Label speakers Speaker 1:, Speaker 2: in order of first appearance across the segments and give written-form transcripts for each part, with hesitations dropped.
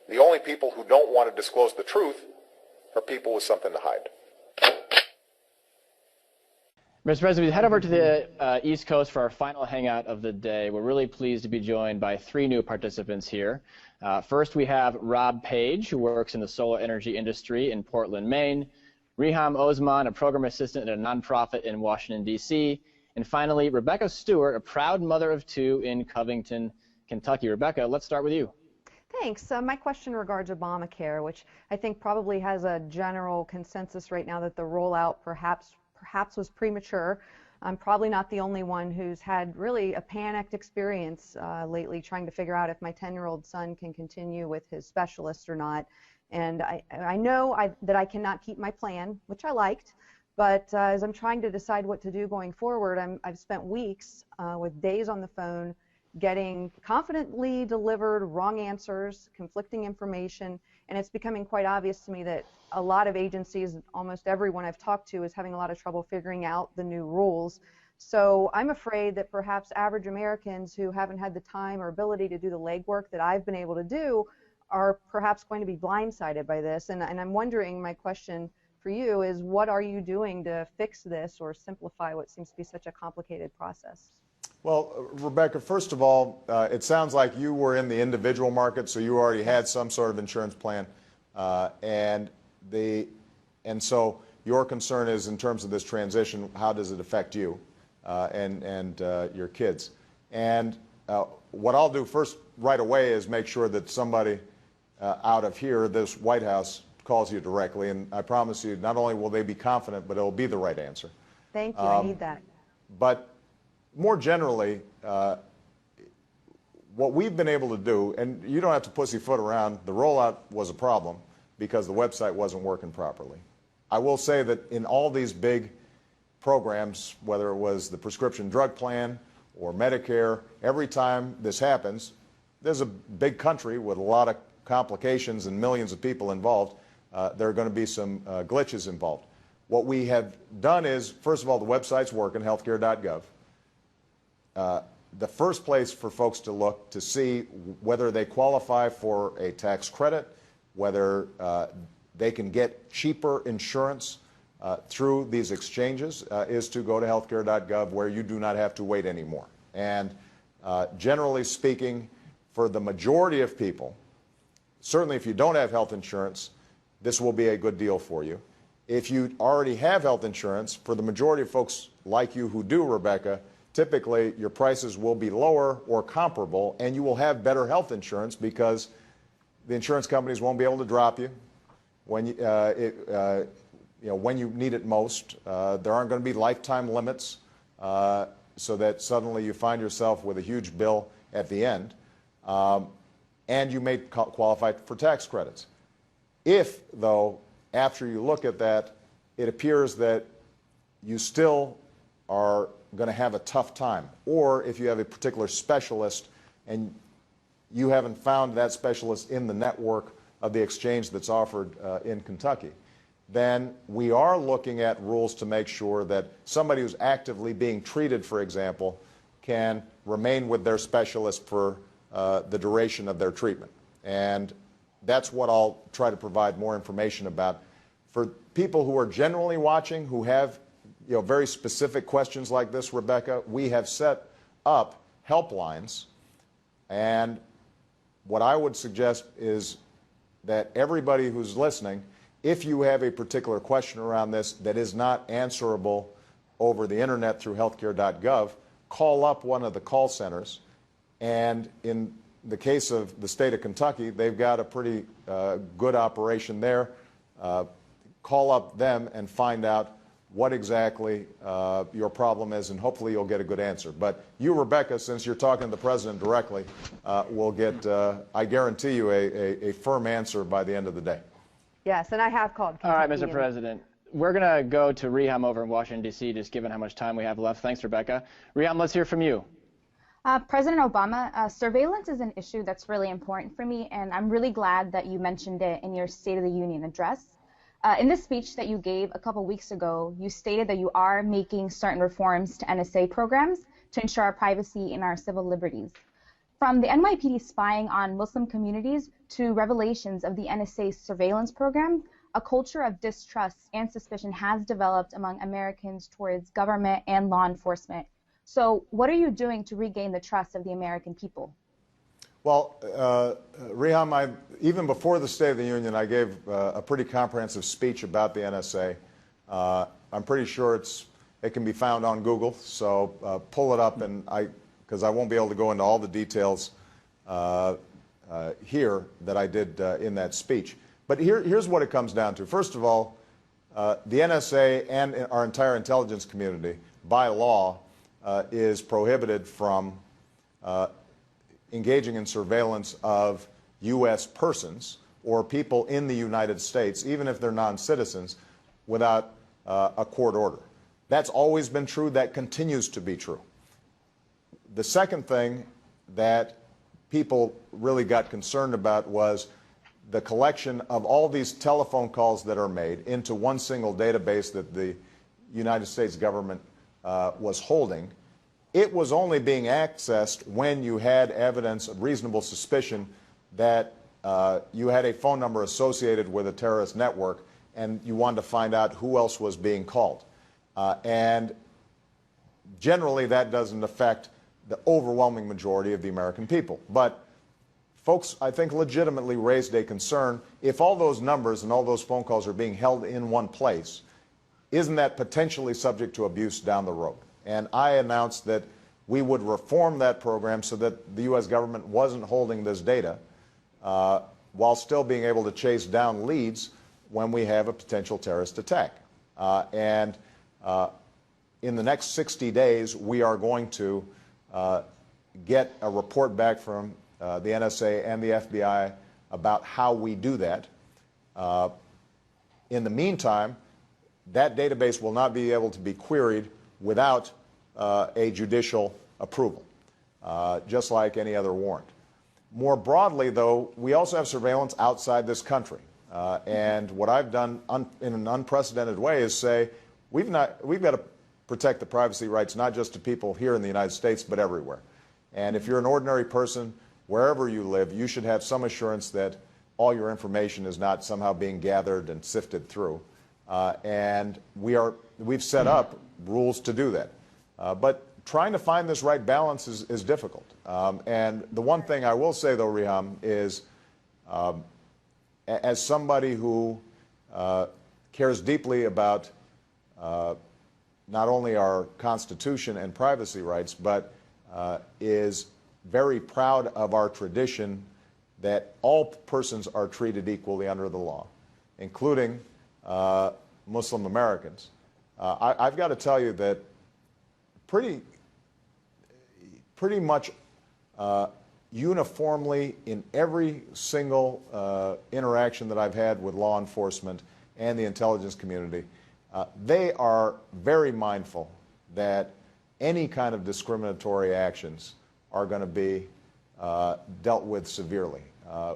Speaker 1: The only people who don't want to disclose the truth are people with something to hide.
Speaker 2: Mr. President, we head over to the East Coast for our final hangout of the day. We're really pleased to be joined by 3 new participants here. First, we have Rob Page, who works in the solar energy industry in Portland, Maine. Riham Osman, a program assistant at a nonprofit in Washington, D.C. And finally, Rebecca Stewart, a proud mother of 2 in Covington, Kentucky. Rebecca, let's start with you.
Speaker 3: Thanks. My question regards Obamacare, which I think probably has a general consensus right now that the rollout perhaps was premature. I'm probably not the only one who's had really a panicked experience lately trying to figure out if my 10-year-old son can continue with his specialist or not. And I know that I cannot keep my plan, which I liked, but as I'm trying to decide what to do going forward, I've spent weeks with days on the phone getting confidently delivered wrong answers, conflicting information, and it's becoming quite obvious to me that a lot of agencies, almost everyone I've talked to, is having a lot of trouble figuring out the new rules. So I'm afraid that perhaps average Americans who haven't had the time or ability to do the legwork that I've been able to do are perhaps going to be blindsided by this. And I'm wondering, my question for you is, what are you doing to fix this or simplify what seems to be such a complicated process?
Speaker 4: Well, Rebecca, first of all, it sounds like you were in the individual market, so you already had some sort of insurance plan, and so your concern is in terms of this transition, how does it affect you and your kids? And what I'll do first right away is make sure that somebody out of here, this White House, calls you directly, and I promise you, not only will they be confident, but it'll be the right answer.
Speaker 3: Thank you. I need that.
Speaker 4: But more generally, what we've been able to do, and you don't have to pussyfoot around, the rollout was a problem because the website wasn't working properly. I will say that in all these big programs, whether it was the prescription drug plan or Medicare, every time this happens, there's a big country with a lot of complications and millions of people involved. There are going to be some glitches involved. What we have done is, first of all, the website's working, healthcare.gov. The first place for folks to look to see whether they qualify for a tax credit, whether they can get cheaper insurance through these exchanges is to go to healthcare.gov, where you do not have to wait anymore. And generally speaking, for the majority of people, certainly if you don't have health insurance, this will be a good deal for you. If you already have health insurance, for the majority of folks like you who do, Rebecca, typically your prices will be lower or comparable, and you will have better health insurance because the insurance companies won't be able to drop you when when you need it most. There aren't going to be lifetime limits so that suddenly you find yourself with a huge bill at the end, and you may qualify for tax credits. If, though, after you look at that, it appears that you still are going to have a tough time, or if you have a particular specialist and you haven't found that specialist in the network of the exchange that's offered in Kentucky, then we are looking at rules to make sure that somebody who's actively being treated, for example, can remain with their specialist for the duration of their treatment. And that's what I'll try to provide more information about. For people who are generally watching, who have very specific questions like this, Rebecca, we have set up helplines, and what I would suggest is that everybody who's listening, if you have a particular question around this that is not answerable over the internet through healthcare.gov, call up one of the call centers, and in the case of the state of Kentucky, they've got a pretty good operation there. Call up them and find out what exactly your problem is, and hopefully you'll get a good answer. But you, Rebecca, since you're talking to the President directly, will get, I guarantee you, a firm answer by the end of the day.
Speaker 3: Yes, and I have called Kentucky.
Speaker 2: All right, Mr. President. We're going to go to Riham over in Washington, D.C., just given how much time we have left. Thanks, Rebecca. Riham, let's hear from you.
Speaker 5: President Obama, surveillance is an issue that's really important for me, and I'm really glad that you mentioned it in your State of the Union address. In the speech that you gave a couple weeks ago, you stated that you are making certain reforms to NSA programs to ensure our privacy and our civil liberties. From the NYPD spying on Muslim communities to revelations of the NSA's surveillance program, a culture of distrust and suspicion has developed among Americans towards government and law enforcement. So what are you doing to regain the trust of the American people?
Speaker 4: Well, Riham, even before the State of the Union, I gave a pretty comprehensive speech about the NSA. I'm pretty sure it can be found on Google, so pull it up, and because I won't be able to go into all the details here that I did in that speech. But here's what it comes down to. First of all, the NSA and our entire intelligence community, by law, is prohibited from engaging in surveillance of U.S. persons or people in the United States, even if they're non-citizens, without a court order. That's always been true. That continues to be true. The second thing that people really got concerned about was the collection of all these telephone calls that are made into one single database that the United States government was holding. It was only being accessed when you had evidence of reasonable suspicion that you had a phone number associated with a terrorist network and you wanted to find out who else was being called. And generally that doesn't affect the overwhelming majority of the American people. But folks, I think, legitimately raised a concern. If all those numbers and all those phone calls are being held in one place, isn't that potentially subject to abuse down the road? And I announced that we would reform that program so that the U.S. government wasn't holding this data while still being able to chase down leads when we have a potential terrorist attack. And in the next 60 days, we are going to get a report back from the NSA and the FBI about how we do that. In the meantime, that database will not be able to be queried without a judicial approval, just like any other warrant. More broadly, though, we also have surveillance outside this country. And what I've done in an unprecedented way is say we've got to protect the privacy rights not just to people here in the United States, but everywhere. And if you're an ordinary person, wherever you live, you should have some assurance that all your information is not somehow being gathered and sifted through. And we've set up rules to do that. But trying to find this right balance is difficult. And the one thing I will say, though, Riham, is as somebody who cares deeply about not only our Constitution and privacy rights, but is very proud of our tradition that all persons are treated equally under the law, including Muslim Americans. I've got to tell you that pretty much uniformly in every single interaction that I've had with law enforcement and the intelligence community, they are very mindful that any kind of discriminatory actions are going to be dealt with severely.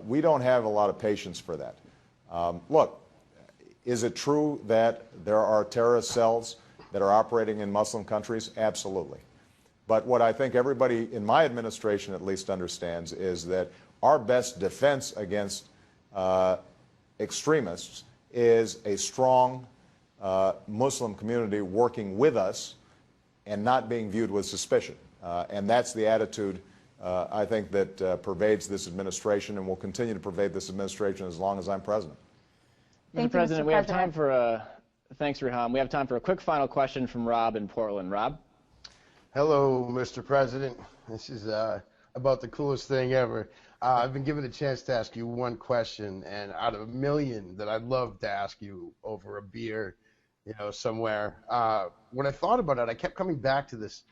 Speaker 4: We don't have a lot of patience for that. Look, is it true that there are terrorist cells that are operating in Muslim countries? Absolutely. But what I think everybody in my administration at least understands is that our best defense against extremists is a strong Muslim community working with us and not being viewed with suspicion. And that's the attitude I think that pervades this administration and will continue to pervade this administration as long as I'm president.
Speaker 2: Mr. President, we have time for thanks, Riham. We have time for a quick final question from Rob in Portland. Rob?
Speaker 6: Hello, Mr. President. This is about the coolest thing ever. I've been given a chance to ask you one question, and out of a million that I'd love to ask you over a beer, somewhere, when I thought about it, I kept coming back to this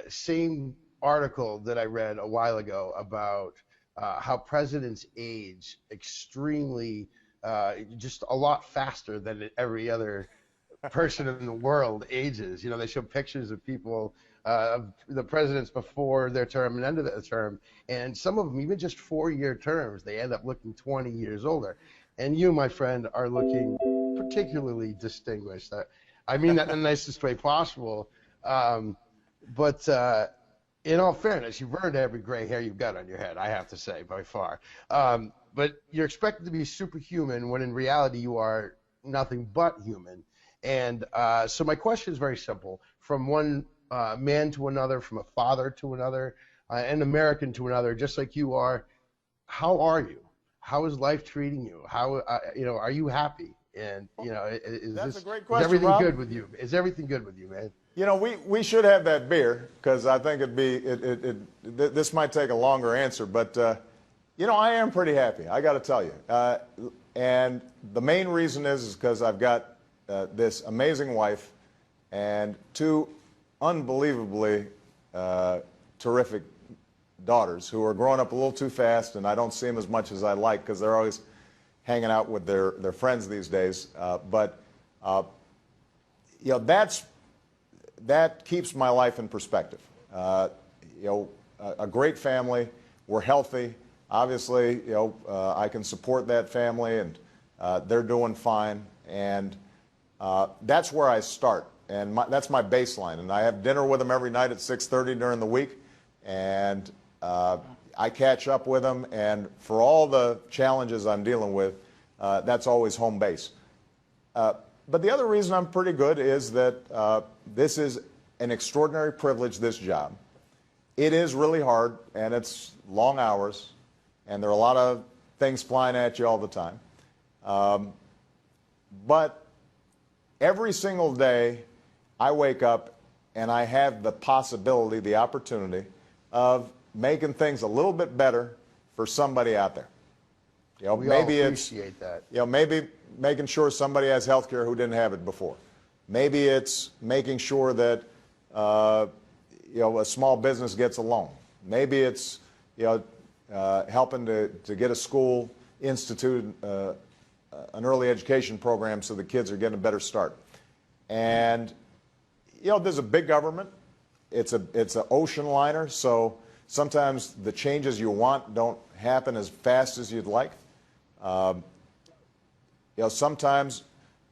Speaker 6: same article that I read a while ago about how presidents age extremely, just a lot faster than every other person in the world ages. They show pictures of people, of the presidents before their term and end of their term, and some of them, even just 4-year terms, they end up looking 20 years older. And you, my friend, are looking particularly distinguished. I mean that in the nicest way possible. But In all fairness, you've earned every gray hair you've got on your head, I have to say, by far. But you're expected to be superhuman when in reality you are nothing but human. And so my question is very simple. From one man to another, from a father to another, an American to another, just like you are, how are you? How is life treating you? How, are you happy? And,
Speaker 4: That's a great
Speaker 6: is
Speaker 4: question,
Speaker 6: everything
Speaker 4: Rob.
Speaker 6: good with you? Is everything good with you, man?
Speaker 4: We should have that beer because I think this might take a longer answer, but I am pretty happy. I got to tell you, and the main reason is because I've got this amazing wife and two unbelievably terrific daughters who are growing up a little too fast, and I don't see them as much as I like because they're always hanging out with their friends these days. That keeps my life in perspective. A great family. We're healthy. Obviously, I can support that family, and they're doing fine. And that's where I start, and that's my baseline. And I have dinner with them every night at 6:30 during the week, and I catch up with them. And for all the challenges I'm dealing with, that's always home base. But the other reason I'm pretty good is that this is an extraordinary privilege, this job. It is really hard, and it's long hours, and there are a lot of things flying at you all the time. But every single day, I wake up and I have the possibility, the opportunity of making things a little bit better for somebody out there.
Speaker 6: We maybe all appreciate that.
Speaker 4: Maybe making sure somebody has health care who didn't have it before. Maybe it's making sure that a small business gets a loan. Maybe it's helping to get a school instituted an early education program so the kids are getting a better start. And there's a big government. It's an ocean liner, so sometimes the changes you want don't happen as fast as you'd like. Sometimes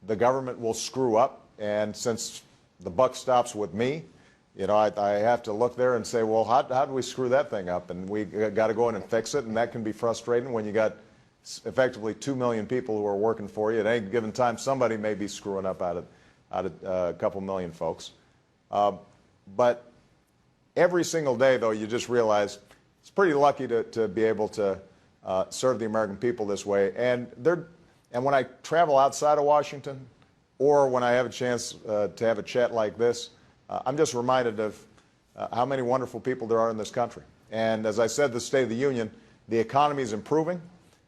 Speaker 4: the government will screw up, and since the buck stops with me, I have to look there and say, well, how do we screw that thing up? And we got to go in and fix it, and that can be frustrating when you got effectively 2 million people who are working for you. At any given time, somebody may be screwing up out of a couple million folks. But every single day, though, you just realize it's pretty lucky to be able to serve the American people this way. And when I travel outside of Washington, or when I have a chance to have a chat like this, I'm just reminded of how many wonderful people there are in this country. And as I said, the State of the Union, the economy is improving.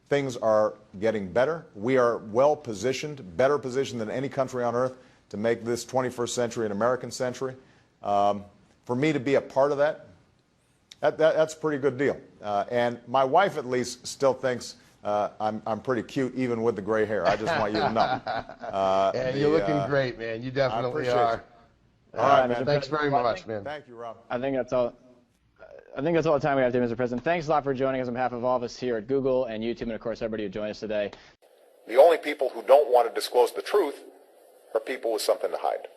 Speaker 4: Things are getting better. We are well positioned, better positioned than any country on earth to make this 21st century an American century. For me to be a part of that's a pretty good deal. And my wife, at least, still thinks I'm pretty cute, even with the gray hair. I just want you to know.
Speaker 6: Yeah, you're looking great, man. You definitely are.
Speaker 4: All right, man.
Speaker 6: Thanks very much, man.
Speaker 4: Thank you, Rob.
Speaker 2: I think that's all the time we have today, Mr. President. Thanks a lot for joining us on behalf of all of us here at Google and YouTube, and of course everybody who joined us today.
Speaker 1: The only people who don't want to disclose the truth are people with something to hide.